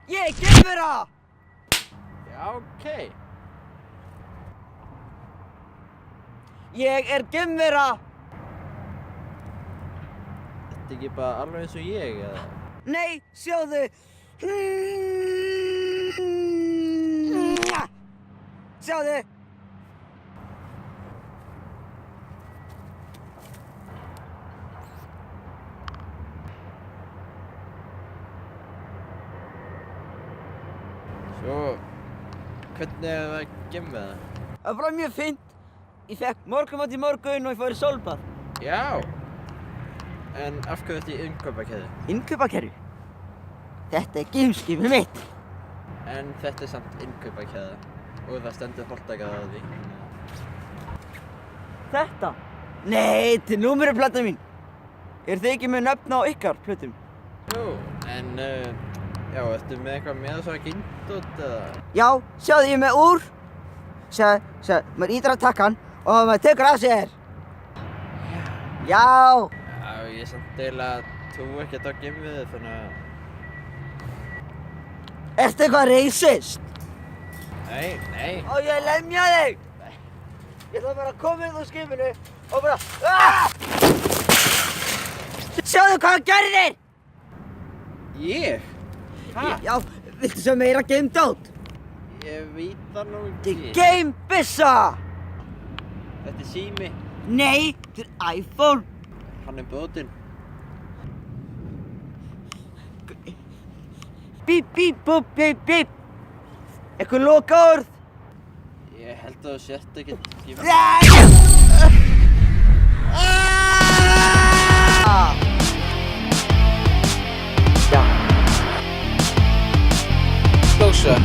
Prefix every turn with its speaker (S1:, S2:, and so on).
S1: Ég er geimvera!
S2: Já, ok.
S1: Ég er geimvera!
S2: Þetta ekki bara alveg eins og ég, eða?
S1: Nei, sjáðu! Sjáðu!
S2: Svo, hvernig er það að gemma það?
S1: Það var bara mjög fínt. Ég fekk morgunmat í morgun og ég fór í sólbað.
S2: Já. En af hverju þetta í innkaupakeðju?
S1: Innkaupakerfi? Þetta er geimskipið mitt.
S2: En þetta er samt innkaupakeðja og það stendur Holtagað á því.
S1: Þetta? Nei, þetta er númeruplatan mín. Er þið ekki með nöfn á ykkar plötum?
S2: Jú, en já, ertu með eitthvað með svona gindót eða?
S1: Já, sjáðu ég er með úr. Sjáðu, maður ítir að takkan og maður tekur af sér. Já.
S2: Já, ég er samt eiginlega trú ekkert á gemmiðu þannig að...
S1: Ertu eitthvað racist?
S2: Nei.
S1: Á ég að lemja þig? Ég ætla bara að koma inn á skipinu og bara... Ah! Sjáðu hvað hann gerðir!
S2: Ég?
S1: Já, viltu sjá meira geimdót?
S2: Ég veit það nú
S1: Þetta
S2: ekki.
S1: er geimbissa!
S2: Þetta er sími.
S1: Nei, þetta er iPhone.
S2: Hann er brotinn.
S1: Bíp, bíp, búp, bíp, bíp. Eitthvað loka orð?
S2: Ég held að þú sért ekki sími.
S1: Já.
S2: Closer.